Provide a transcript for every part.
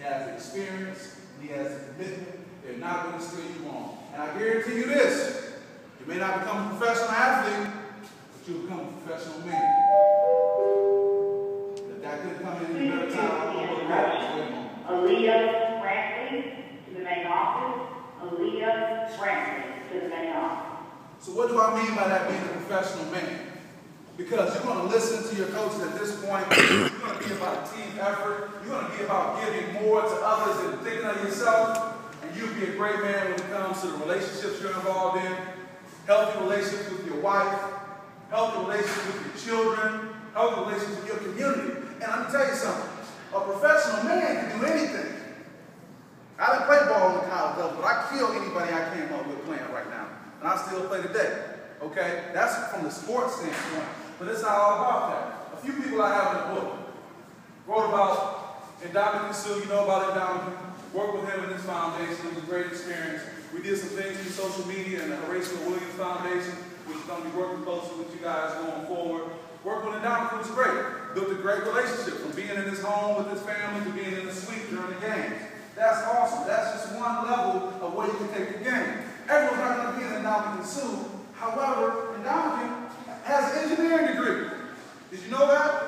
has the experience, and he has the commitment. They're not going to steer you wrong. And I guarantee you this, you may not become a professional athlete, but you'll become a professional man. If that could come in any better time, Aaliyah Brantley to the main office. Aaliyah Brantley to the main office. So what do I mean by that being a professional man? Because you're going to listen to your coaches at this point. You're going to be about a team effort. You're going to be about giving more to others than thinking of yourself. And you'll be a great man when it comes to the relationships you're involved in. Healthy relationships with your wife. Healthy relationships with your children. Healthy relationships with your community. And I'm going to tell you something. A professional man can do anything. I didn't play ball on the college level, but I kill anybody I came up with playing right now. And I still play today. Okay? That's from the sports standpoint. But it's not all about that. A few people I have in the book wrote about Indomitian Sue. You know about Indomitian. Worked with him in his foundation. It was a great experience. We did some things through social media and the Horatio Williams Foundation, which is going to be working closely with you guys going forward. Working with Indomitian was great. Built a great relationship from being in his home with his family to being in the suite during the games. That's awesome. That's just one level of where you can take the game. Everyone's not going to be an Indomitian Sue. However, Indomitian has an engineering degree. Did you know that?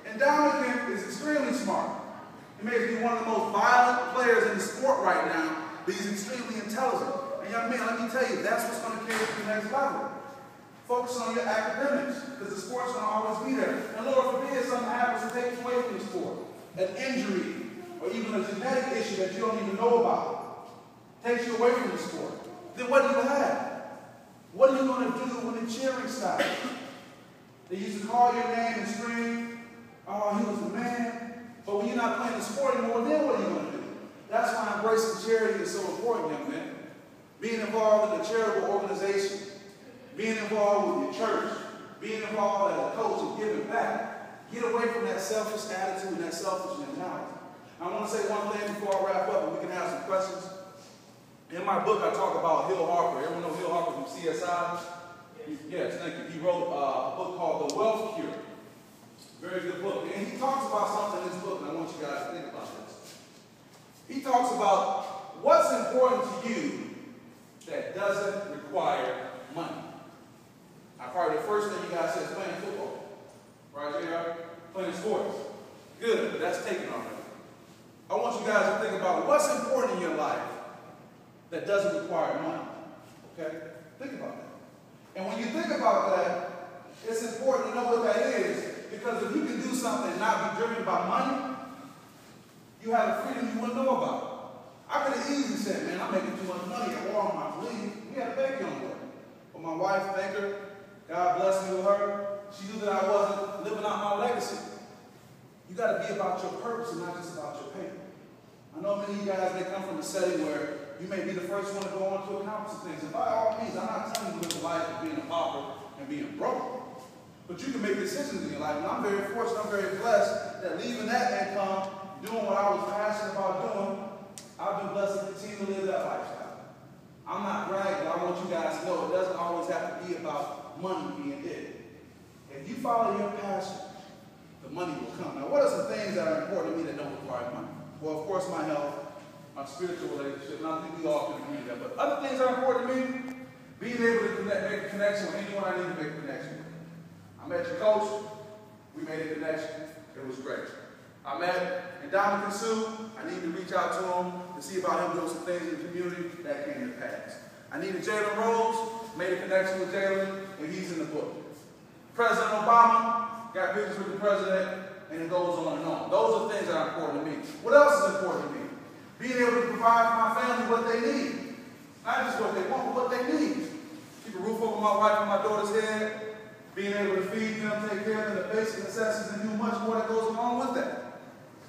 Indomitian is extremely smart. He may be one of the most violent players in the sport right now, but he's extremely intelligent. And young man, let me tell you, that's what's going to carry you to the next level. Focus on your academics, because the sport's going to always be there. And Lord forbid something happens to take you away from the sport. An injury, or even a genetic issue that you don't even know about, takes you away from the sport. Then what do you have? What are you going to do when the cheering stops? They used to call your name and scream, oh, he was the man. But when you're not playing the sport anymore, then what are you going to do? That's why embracing charity is so important, young man. Being involved in a charitable organization, being involved with your church, being involved as a coach and giving back. Get away from that selfish attitude and that selfish mentality. I want to say one thing before I wrap up, and we can have some questions. In my book, I talk about Hill Harper. Everyone know Hill Harper from CSI? Yes, thank you. He wrote a book called The Wealth Cure. Very good book. And he talks about something in this book, and I want you guys to think about this. He talks about what's important to you that doesn't require money. Probably the first thing you guys said is playing football. Right, JR? Playing sports. Good, but that's taken already. I want you guys to think about what's important in your life that doesn't require money. Okay? Think about that. And when you think about that, it's important to know what that is, because if you can do something and not be driven by money, you have a freedom you wouldn't know about. I could have easily said, man, I'm making too much money at Walmart. We had a baby on the way. But my wife, thank her, God bless me with her. She knew that I wasn't living out my legacy. You got to be about your purpose and not just about your paper. I know many of you guys, they come from a setting where you may be the first one to go on to accomplish some things. And by all means, I'm not telling you to live a life of being a pauper and being broke. But you can make decisions in your life. And I'm very fortunate, I'm very blessed that leaving that income, doing what I was passionate about doing, I've been blessed to continue to live that lifestyle. I'm not bragging, but I want you guys to know it doesn't always have to be about money being it. If you follow your passion, the money will come. Now, what are some things that are important to me that don't require money? Well, of course, my health, my spiritual relationship, and I think we all can agree with that. But other things that are important to me, being able to make a connection with anyone I need to make a connection with. I met your coach. We made a connection. It was great. I met Indomitian Sue. I need to reach out to him to see about him doing some things in the community. That came to pass. I needed Jalen Rose. Made a connection with Jalen, and he's in the book. President Obama, got pictures with the president, and it goes on and on. Those are things that are important to me. What else is important to me? Being able to provide for my family what they need. Not just what they want, but what they need. Keep a roof over my wife and my daughter's head. Being able to feed them, take care of them, the basic necessities, and do much more that goes along with that.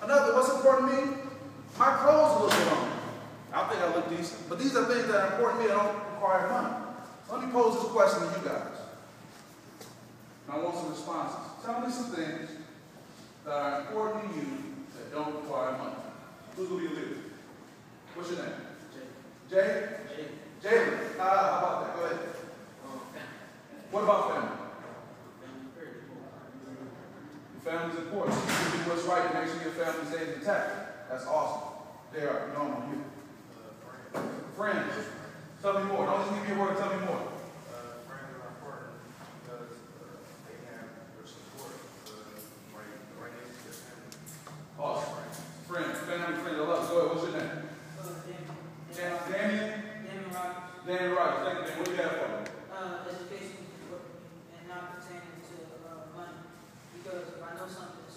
Another, what's important to me? My clothes look good on me. I think I look decent. But these are things that are important to me that don't require money. So let me pose this question to you guys. And I want some responses. Tell me some things that are important to you that don't require money. Who's going to be a leader? What's your name? Jay. Jay? Jalen. How about that? Go ahead. What about family? Your family's important. You do what's right to make sure your family stays intact. That's awesome. They are normal you. Friends. Tell me more. Don't just give me a word. Tell me more. Friends are important because they have your support right into your family. Awesome. Friends. Family, friends. I love it. Go ahead. What's your name? Damien? Damien Rogers. Thank you, man. What do you have for me? Education and not pertaining to money. Because if I know something,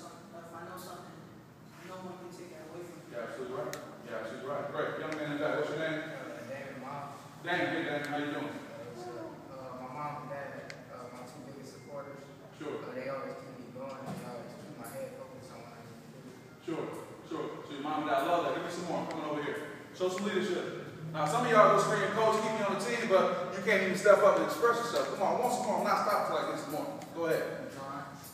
no one can take that away from me. You're absolutely right. You're absolutely right. Great. Young man in the back. What's your name? David, Mom. Damien. Hey, Damien. How you doing? My mom and dad, my two biggest supporters. Sure. They always keep me going. They always keep my head focused on what I need to do. Sure. Sure. So your mom and dad, I love that. Give me some more. I'm coming over here. Show some leadership. Now, some of y'all will scream, Coach, keep me on the team, but you can't even step up and express yourself. Come on, I want some more. I'm not stopping till I get some more. Go ahead.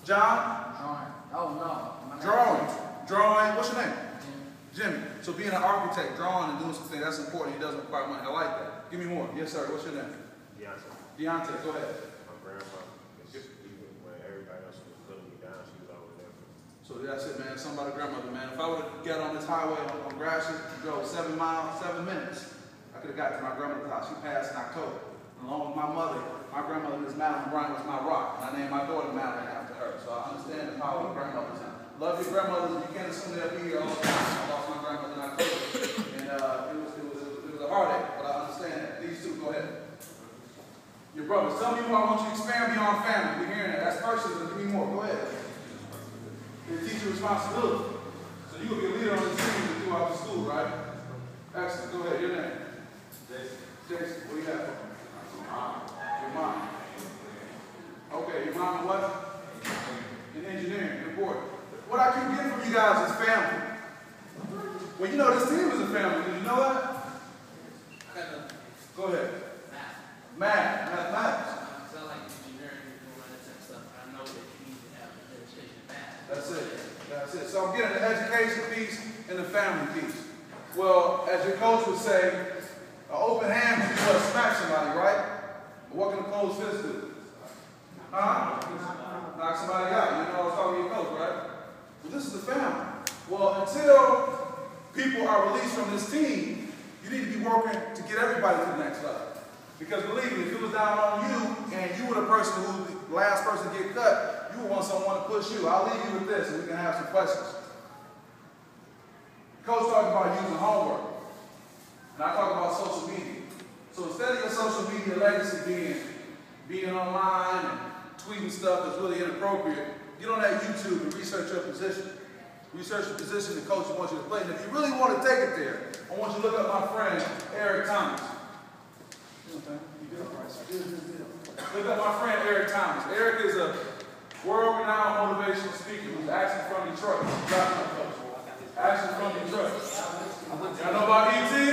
John? Drawing. Oh, no. Drawing. What's your name? Jimmy. So being an architect, drawing and doing something, that's important. He doesn't require money. I like that. Give me more. Yes, sir. What's your name? Deontay. Go ahead. My grandma, when everybody else was putting me down, she was always there for me. So that's it, man. Something about a grandmother, man. If I would have got on this highway on Gratiot, drove 7 miles, 7 minutes, I could have got to my grandmother's house. She passed in October. Along with my mother, my grandmother, Miss Madeline Bryant, was my rock. And I named my daughter Madeline after her. So I understand the power of grandmothers. Love your grandmothers. You can't assume they'll be here all the time. I lost my grandmother in October. And it was a heartache, but I understand that. These two, go ahead. Your brothers. Tell me more. I want you to expand beyond family. We're hearing that. That's personal. Give me more. Go ahead. Your teacher responsibility. So you will be a leader on the team throughout the school, right? Excellent. Go ahead. Your name? Jason. What do you have for me? Your mom. Okay. Your mom what? In engineering. Important. What I keep getting from you guys is family. Well, you know this team is a family. Did you know that? Go ahead. Mathematics. So I like engineering and all that type of stuff. I know that you need to have an education in math. That's it. So I'm getting the education piece and the family piece. Well, as your coach would say, an open hand can do what? Smack somebody, right? But what can a closed fist do? Huh? Knock somebody out. You know I was talking to your coach, right? Well, this is the family. Well, until people are released from this team, you need to be working to get everybody to the next level. Because believe me, if it was down on you and you were the person who was the last person to get cut, you would want someone to push you. I'll leave you with this and we can have some questions. Coach talked about using homework. And I talk about social media. So instead of your social media legacy being online and tweeting stuff that's really inappropriate, get on that YouTube and research your position. Research the position the coach wants you to play. And if you really want to take it there, I want you to look up my friend, Eric Thomas. Look up my friend, Eric Thomas. Eric is a world-renowned motivational speaker who's actually from Detroit. Actually from Detroit. Y'all know about E.T.?